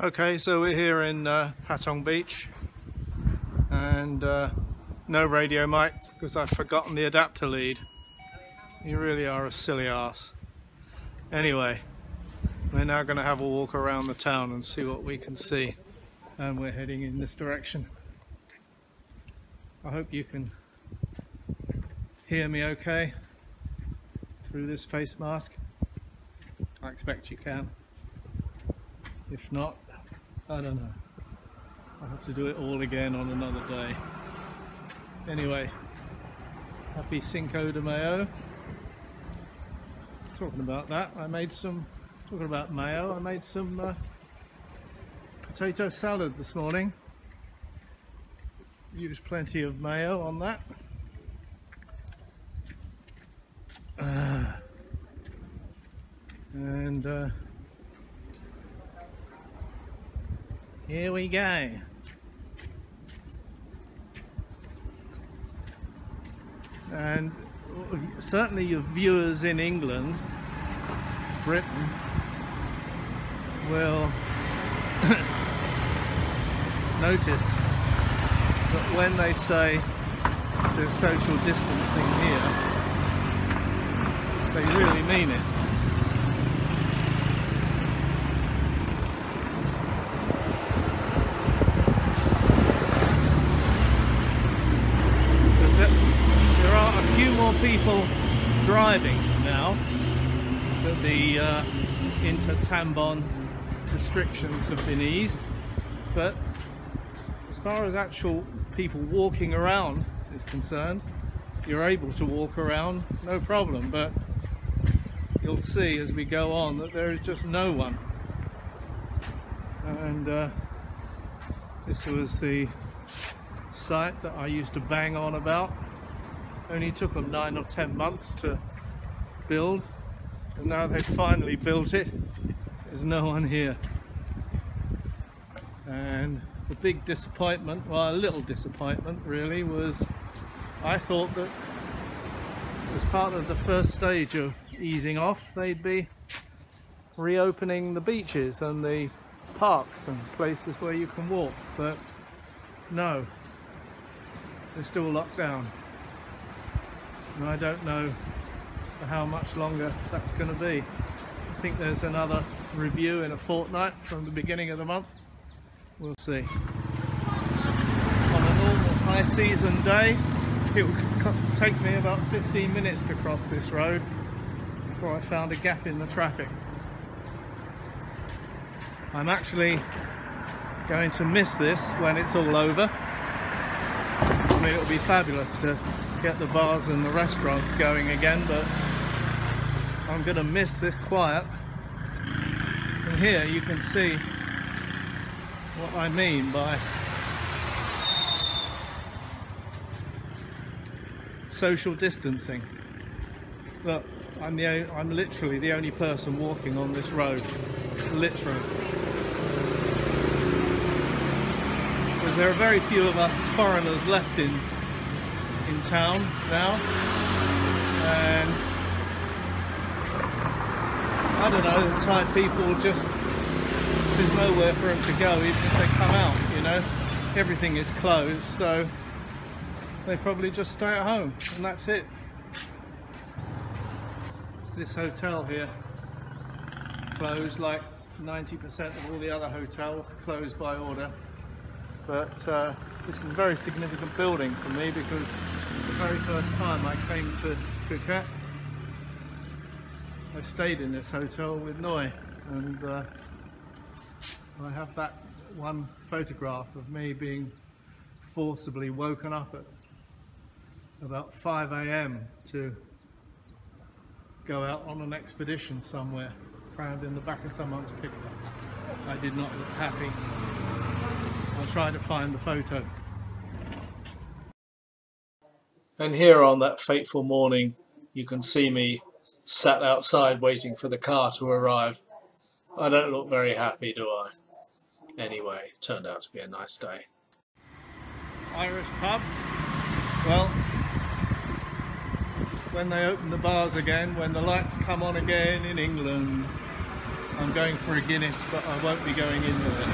Okay, so we're here in Patong Beach, and no radio mic because I've forgotten the adapter lead. You really are a silly ass. Anyway, we're now going to have a walk around the town and see what we can see, and we're heading in this direction. I hope you can hear me okay through this face mask. I expect you can. If not, I don't know. I'll have to do it all again on another day. Anyway, happy Cinco de Mayo. Talking about that, talking about Mayo, I made some potato salad this morning. Used plenty of mayo on that. And here we go. And certainly your viewers in England, Britain, will notice that when they say there's social distancing here, they really mean it. There are a few more people driving now that the inter-Tambon restrictions have been eased, but as far as actual people walking around is concerned, you're able to walk around no problem, but you'll see as we go on that there is just no one. And this was the site that I used to bang on about. Only took them 9 or 10 months to build, and now they've finally built it. There's no one here. And the big disappointment, well, a little disappointment really, was I thought that as part of the first stage of easing off, they'd be reopening the beaches and the parks and places where you can walk, but no, they're still locked down. And I don't know for how much longer that's going to be. I think there's another review in a fortnight from the beginning of the month. We'll see. On a normal high season day, it would take me about 15 minutes to cross this road before I found a gap in the traffic. I'm actually going to miss this when it's all over. I mean, it'll be fabulous to get the bars and the restaurants going again, but I'm going to miss this quiet. And here you can see what I mean by social distancing. Look, I'm literally the only person walking on this road, literally. Because there are very few of us foreigners left in town now, and I don't know, the Thai people just, there's nowhere for them to go even if they come out, you know. Everything is closed, so they probably just stay at home, and that's it. This hotel here closed, like 90% of all the other hotels closed by order. But this is a very significant building for me because the very first time I came to Phuket, I stayed in this hotel with Noi, and I have that one photograph of me being forcibly woken up at about 5 AM to go out on an expedition somewhere, crammed in the back of someone's pickup. I did not look happy. I'll try to find the photo. And here on that fateful morning, you can see me sat outside waiting for the car to arrive. I don't look very happy, do I? Anyway, it turned out to be a nice day. Irish pub. Well, when they open the bars again, when the lights come on again in England, I'm going for a Guinness, but I won't be going in with it.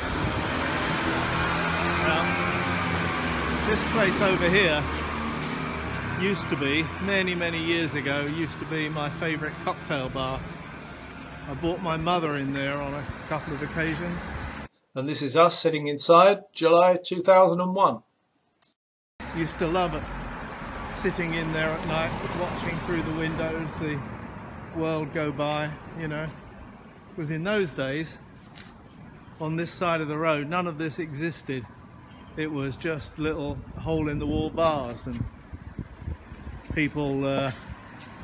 Now, this place over here used to be, many years ago, used to be my favourite cocktail bar. I brought my mother in there on a couple of occasions. And this is us sitting inside, July 2001. Used to love it, sitting in there at night, watching through the windows, the world go by, you know. Because in those days, on this side of the road, none of this existed. It was just little hole-in-the-wall bars and people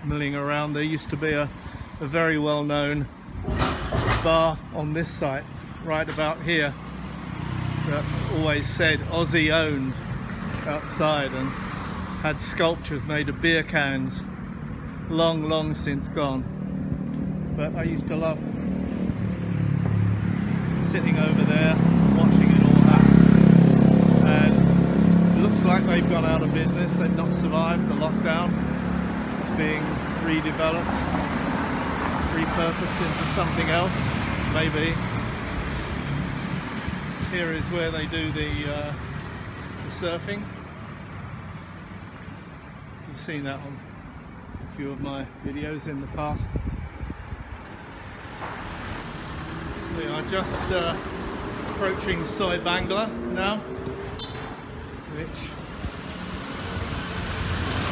milling around. There used to be a very well-known bar on this site, right about here, that always said Aussie owned outside, and had sculptures made of beer cans, long since gone. But I used to love sitting over there, watching it all happen. And it looks like they've gone out of business. They've not survived the lockdown. It's being redeveloped, repurposed into something else, maybe. Here is where they do the surfing. You've seen that on a few of my videos in the past. We are just approaching Soy Bangla now, which is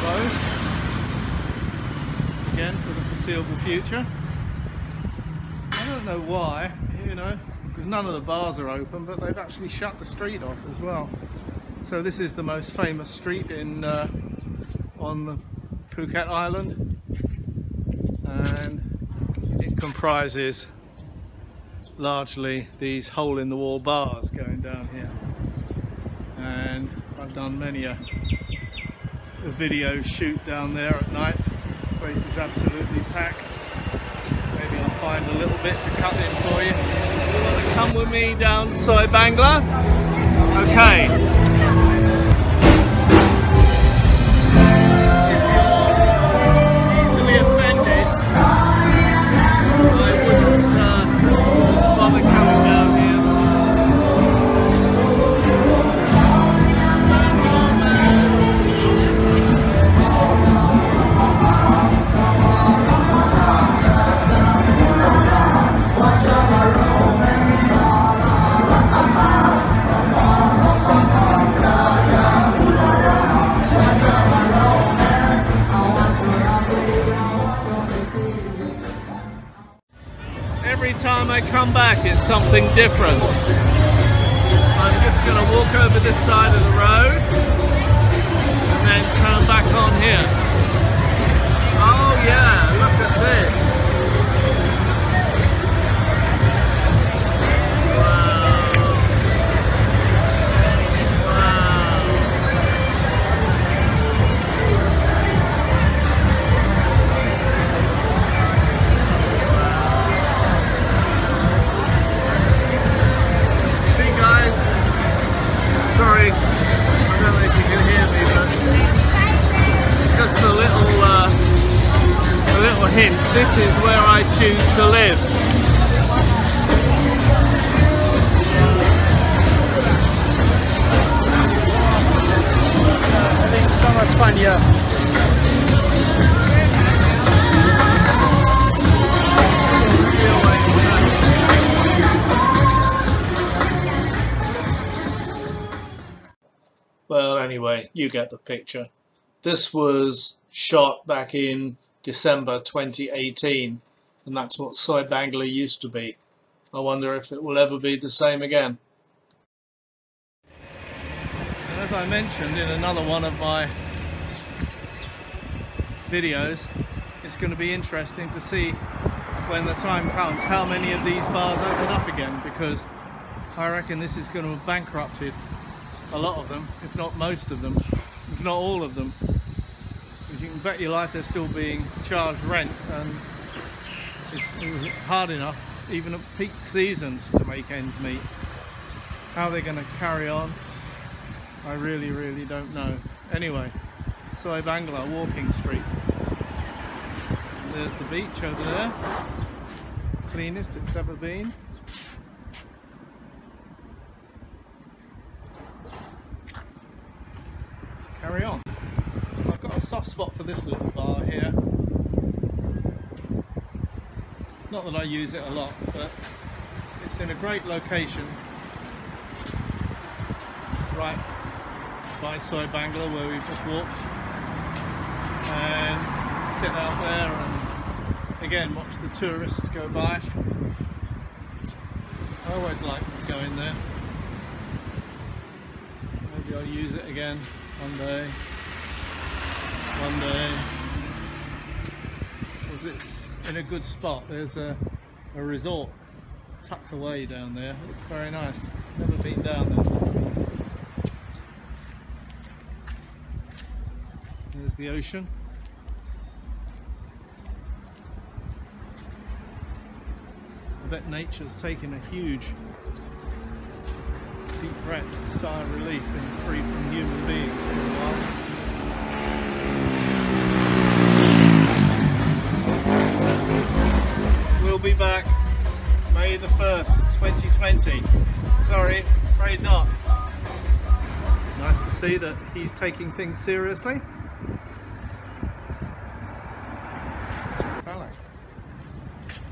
closed again for the foreseeable future. I don't know why, you know, because none of the bars are open, but they've actually shut the street off as well. So this is the most famous street in on the Phuket Island, and it comprises largely these hole-in-the-wall bars going down here. And I've done many a video shoot down there at night. The place is absolutely packed. Maybe I'll find a little bit to cut in for you. You want to come with me down Soy Bangla? Okay. Easily offended, I wouldn't bother coming down here. Every time I come back, it's something different. I'm just going to walk over this side of the road and then turn back on here. Oh yeah, look at this. Sorry, I don't know if you can hear me, but just a little hint. This is where I choose to live. Having so much fun here. Well, anyway, you get the picture. This was shot back in December 2018, and that's what Soy Bangla used to be. I wonder if it will ever be the same again. And as I mentioned in another one of my videos, it's going to be interesting to see when the time comes how many of these bars open up again, because I reckon this is going to have bankrupted a lot of them, if not most of them, if not all of them. Because you can bet your life they're still being charged rent, and it's hard enough even at peak seasons to make ends meet. How they're going to carry on, I really don't know. Anyway, Soy Bangla walking street. And there's the beach over there. cleanest it's ever been. Carry on. I've got a soft spot for this little bar here. Not that I use it a lot, but it's in a great location, right by Soy Bangla where we've just walked, and sit out there and again watch the tourists go by. I always like going there. Maybe I'll use it again one day. Because it's in a good spot. There's a resort tucked away down there. It looks very nice. Never been down there. There's the ocean. I bet nature's taken a huge deep breath, sigh of relief, and free from human beings for a while. We'll be back May the 1st, 2020. Sorry, afraid not. Nice to see that he's taking things seriously.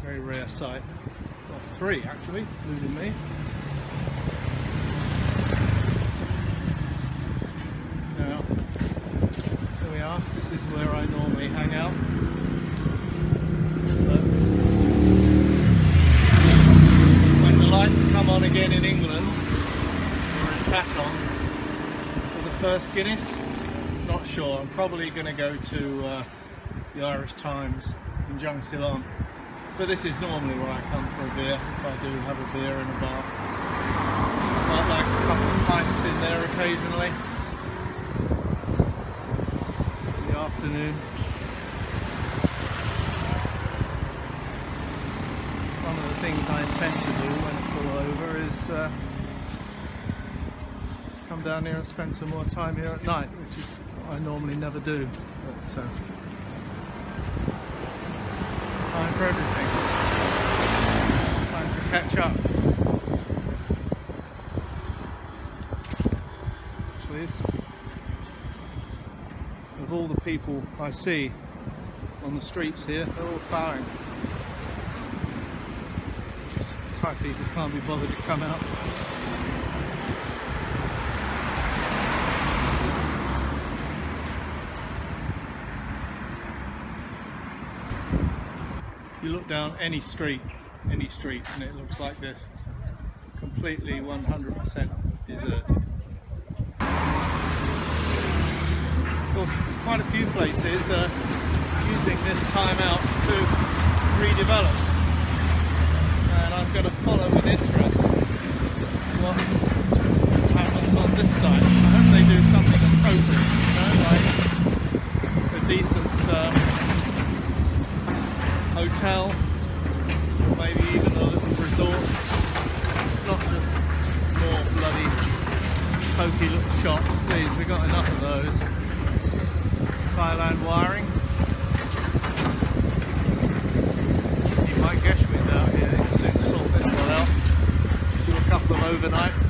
Very rare sight. Well, 3 actually, including me. Now, here we are. This is where I normally hang out. But when the lights come on again in England, or in Patong, for the first Guinness, not sure. I'm probably going to go to the Irish Times in Jung Ceylon. But this is normally where I come for a beer, if I do have a beer in a bar. Might like a couple of pints in there occasionally in the afternoon. One of the things I intend to do when it's all over is come down here and spend some more time here at night, which is what I normally never do. But time for everything. Time to catch up. Actually, of all the people I see on the streets here, they're all firing. Thai people can't be bothered to come out. You look down any street, and it looks like this, completely 100% deserted. Of course, quite a few places are using this time out to redevelop, and I'm going to follow with interest what happens on this side. I hope they do something appropriate, you know, like a decent hotel, or maybe even a little resort, not just more bloody pokey little shops. Please, we've got enough of those. Thailand wiring. You might guess me down here. Let's soon sort this one out. Do a couple of overnights.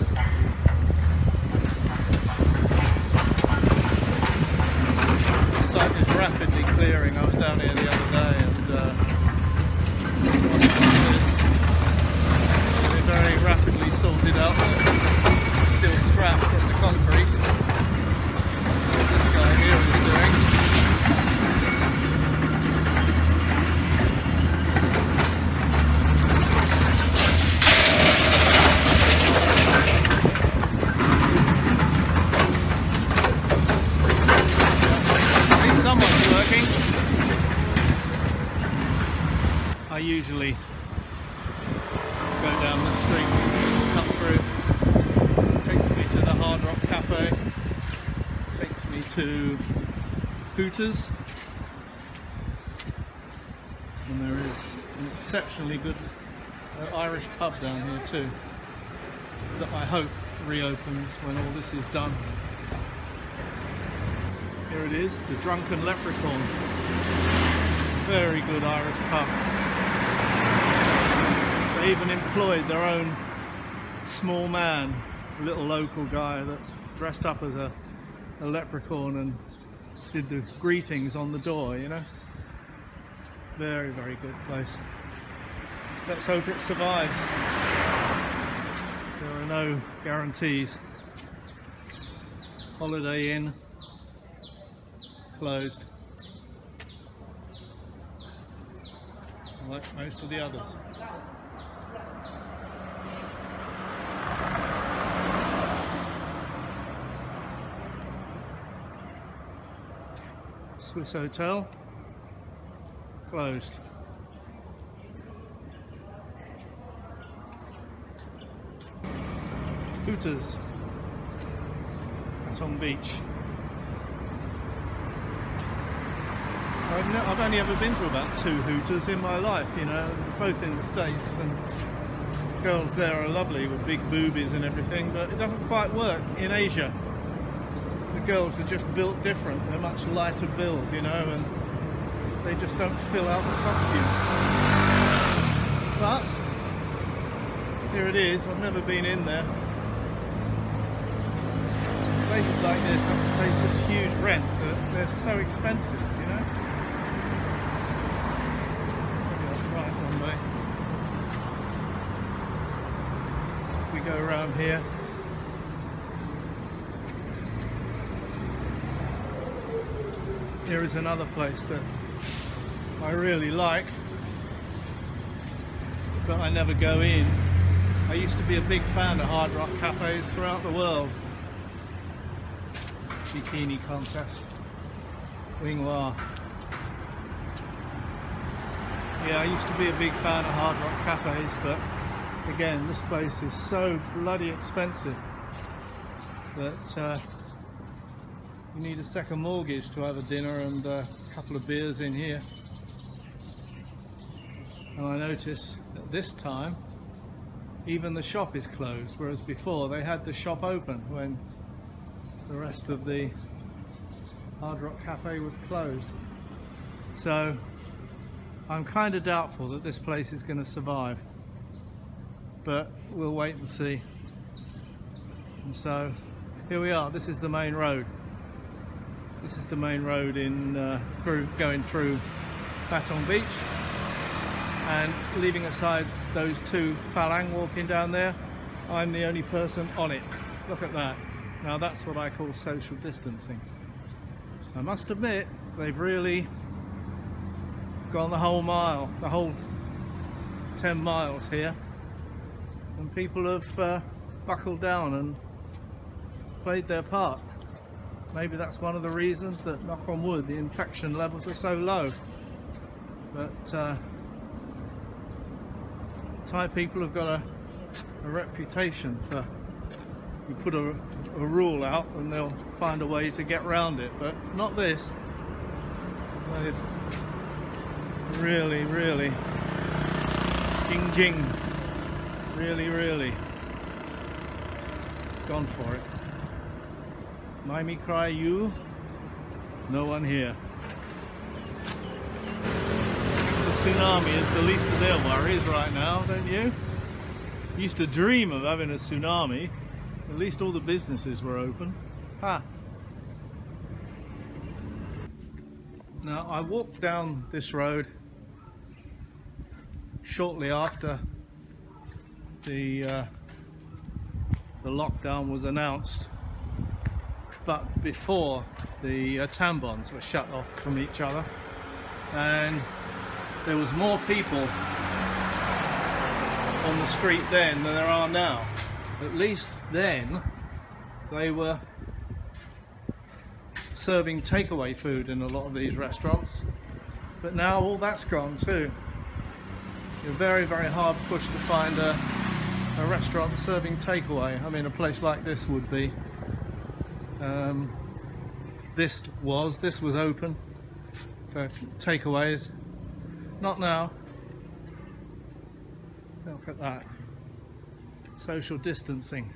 This site is rapidly clearing. I was down here the other day and they're very rapidly sorted out. Still scrap from the concrete. What this guy here is doing. At least someone's working. I usually go down the street, cut through, takes me to the Hard Rock Cafe, takes me to Hooters, and there is an exceptionally good Irish pub down here too, that I hope reopens when all this is done. Here it is, the Drunken Leprechaun. Very good Irish pub. They even employed their own small man, a little local guy that dressed up as a leprechaun and did the greetings on the door, you know. Very, very good place. Let's hope it survives. There are no guarantees. Holiday Inn closed, like most of the others. Swiss Hotel closed. Hooters, Patong Beach. I've only ever been to about 2 Hooters in my life, you know, both in the States, and the girls there are lovely with big boobies and everything, but it doesn't quite work in Asia. The girls are just built different, they're much lighter build, you know, and they just don't fill out the costume. But here it is. I've never been in there. Places like this have to pay such huge rent that they're so expensive, you know. Maybe I'll try it one day. If we go around here. Here is another place that I really like, but I never go in. I used to be a big fan of hard rock cafes throughout the world. Bikini contest, Wingwa. Yeah, I used to be a big fan of hard rock cafes, but again, this place is so bloody expensive that you need a second mortgage to have a dinner and a couple of beers in here. And I notice that this time even the shop is closed, whereas before they had the shop open when the rest of the Hard Rock Cafe was closed. So I'm kind of doubtful that this place is going to survive, but we'll wait and see. And so here we are. This is the main road. This is the main road in going through Patong Beach, and leaving aside those 2 Falang walking down there, I'm the only person on it. Look at that. Now that's what I call social distancing. I must admit, they've really gone the whole mile, the whole 10 miles here, and people have buckled down and played their part. Maybe that's one of the reasons that, knock on wood, the infection levels are so low. But Thai people have got a reputation for, you put a rule out and they'll find a way to get around it, but not this. They've really, really, jing jing, really gone for it. Miami cry you, no one here. The tsunami is the least of their worries right now, don't you? Used to dream of having a tsunami. At least all the businesses were open. Ha! Now I walked down this road shortly after the lockdown was announced, but before the tambons were shut off from each other, and there was more people on the street then than there are now. At least then they were serving takeaway food in a lot of these restaurants, but now all that's gone too. You're very hard pushed to find a restaurant serving takeaway. I mean, a place like this would be. This was open for takeaways. Not now. Look at that. Social distancing.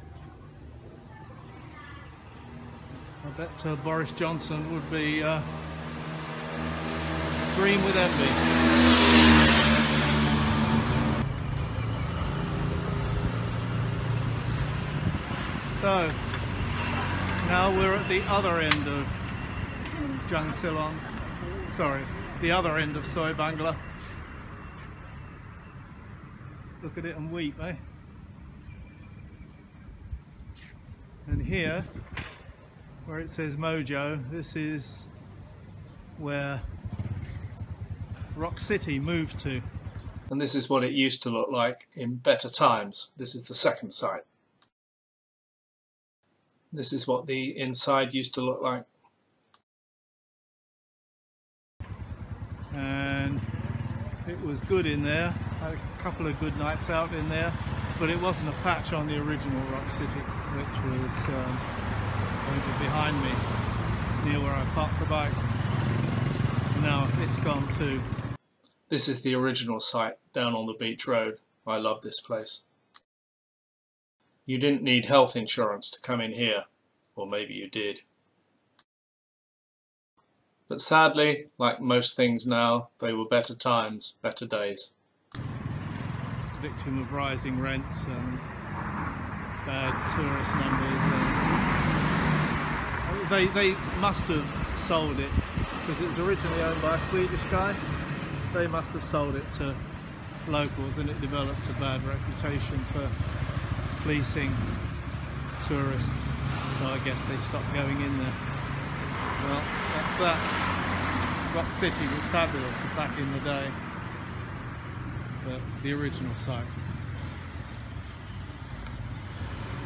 I bet Boris Johnson would be green with envy. So now we're at the other end of Jung Silong, sorry, the other end of Soi Bangla. Look at it and weep, eh? And here, where it says Mojo, this is where Rock City moved to. And this is what it used to look like in better times. This is the second site. This is what the inside used to look like. And it was good in there. I had a couple of good nights out in there, but it wasn't a patch on the original Rock City, which was over behind me, near where I parked the bike. And now it's gone too. This is the original site down on the beach road. I love this place. You didn't need health insurance to come in here, or maybe you did. But sadly, like most things now, they were better times, better days. Victim of rising rents and bad tourist numbers. They must have sold it, because it was originally owned by a Swedish guy. They must have sold it to locals, and it developed a bad reputation for fleecing tourists. So I guess they stopped going in there. Well, that's that. Rock City was fabulous back in the day, but the original site.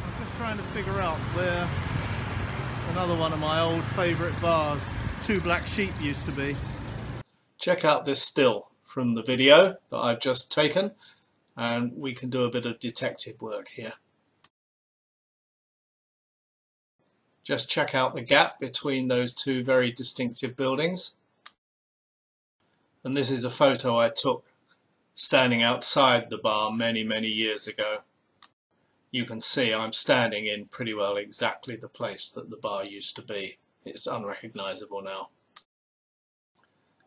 I'm just trying to figure out where another one of my old favourite bars, Two Black Sheep, used to be. Check out this still from the video that I've just taken, and we can do a bit of detective work here. Just check out the gap between those two very distinctive buildings. And this is a photo I took standing outside the bar many, many years ago. You can see I'm standing in pretty well exactly the place that the bar used to be. It's unrecognisable now.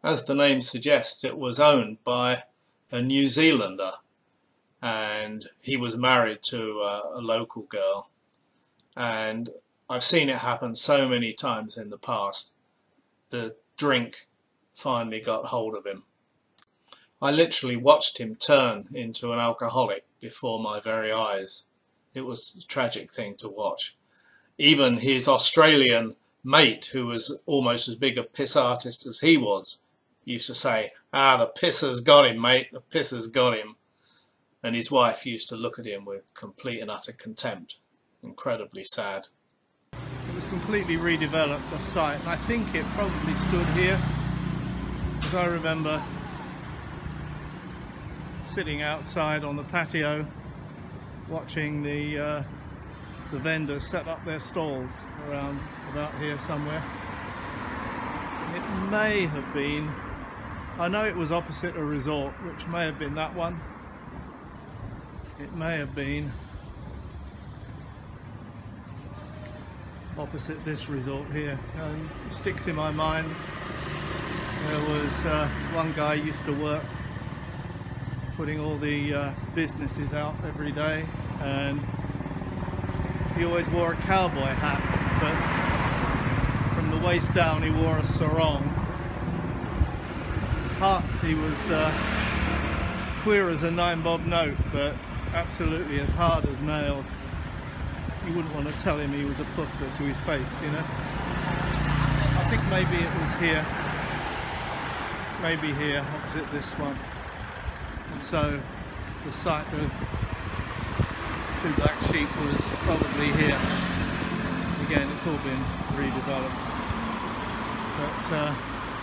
As the name suggests, it was owned by a New Zealander, and he was married to a local girl. And I've seen it happen so many times in the past. The drink finally got hold of him. I literally watched him turn into an alcoholic before my very eyes. It was a tragic thing to watch. Even his Australian mate, who was almost as big a piss artist as he was, used to say, "Ah, the pisser's got him, mate, the pisser's got him." And his wife used to look at him with complete and utter contempt. Incredibly sad. It was completely redeveloped, the site, and I think it probably stood here, because I remember sitting outside on the patio watching the vendors set up their stalls around about here somewhere. It may have been, I know it was opposite a resort, which may have been that one. It may have been opposite this resort here. It sticks in my mind. There was one guy used to work putting all the businesses out every day, and he always wore a cowboy hat, but from the waist down he wore a sarong. He was queer as a 9-bob note, but absolutely as hard as nails. You wouldn't want to tell him he was a puffer to his face, you know. I think maybe it was here, maybe here, opposite this one. And so the site of Two Black Sheep was probably here. Again, it's all been redeveloped. But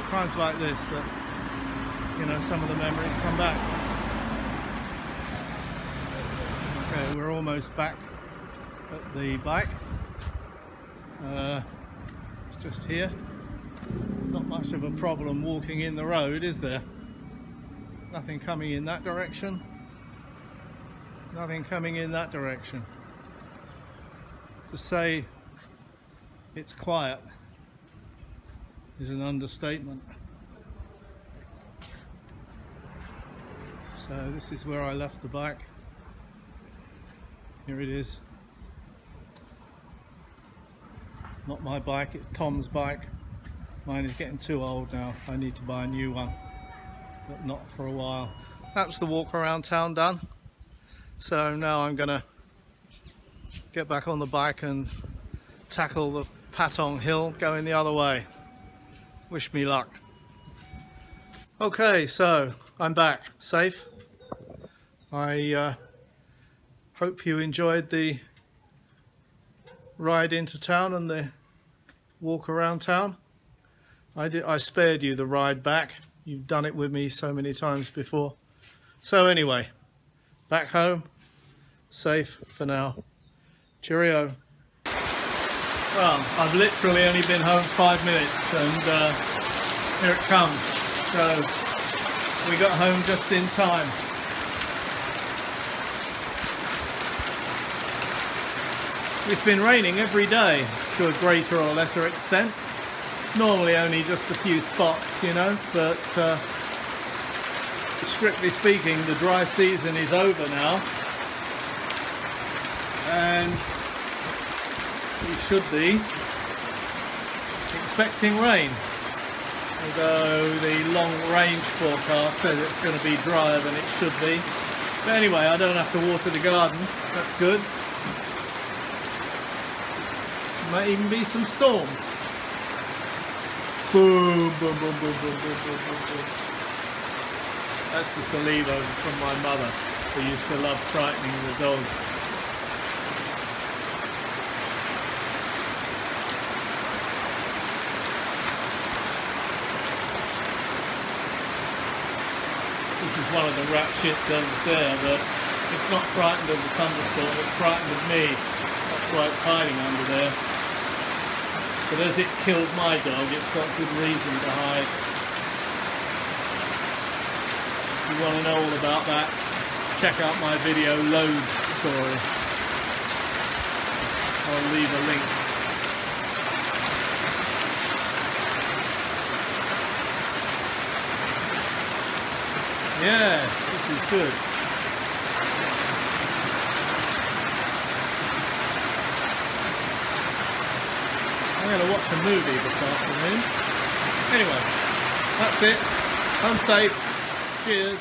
times like this that, you know, some of the memories come back. Okay, we're almost back at the bike. It's just here. Not much of a problem walking in the road, is there? Nothing coming in that direction. Nothing coming in that direction. To say it's quiet is an understatement. So this is where I left the bike. Here it is. Not my bike, it's Tom's bike. Mine is getting too old now. I need to buy a new one, but not for a while. That's the walk around town done. So now I'm gonna get back on the bike and tackle the Patong hill going the other way. Wish me luck. Okay, so I'm back, safe. I hope you enjoyed the ride into town and the walk around town. I spared you the ride back. You've done it with me so many times before. So anyway, back home, safe for now. Cheerio. Well, I've literally only been home 5 minutes and here it comes. So we got home just in time. It's been raining every day to a greater or lesser extent. Normally only just a few spots, you know, but strictly speaking the dry season is over now and we should be expecting rain, although the long range forecast says it's going to be drier than it should be. But anyway, I don't have to water the garden, that's good. Might even be some storms. Boom, boom, boom, boom, boom, boom, boom, boom, boom. That's just a leave-over from my mother, who used to love frightening the dog. This is one of the rat shit dogs there, but it's not frightened of the thunderstorm, it's frightened of me. That's why it's hiding under there. But as it killed my dog, it's got good reason to hide. If you want to know all about that, check out my video Load Story. I'll leave a link. Yeah, this is good. I'm going to watch a movie this afternoon. Anyway, that's it. Home safe. Cheers.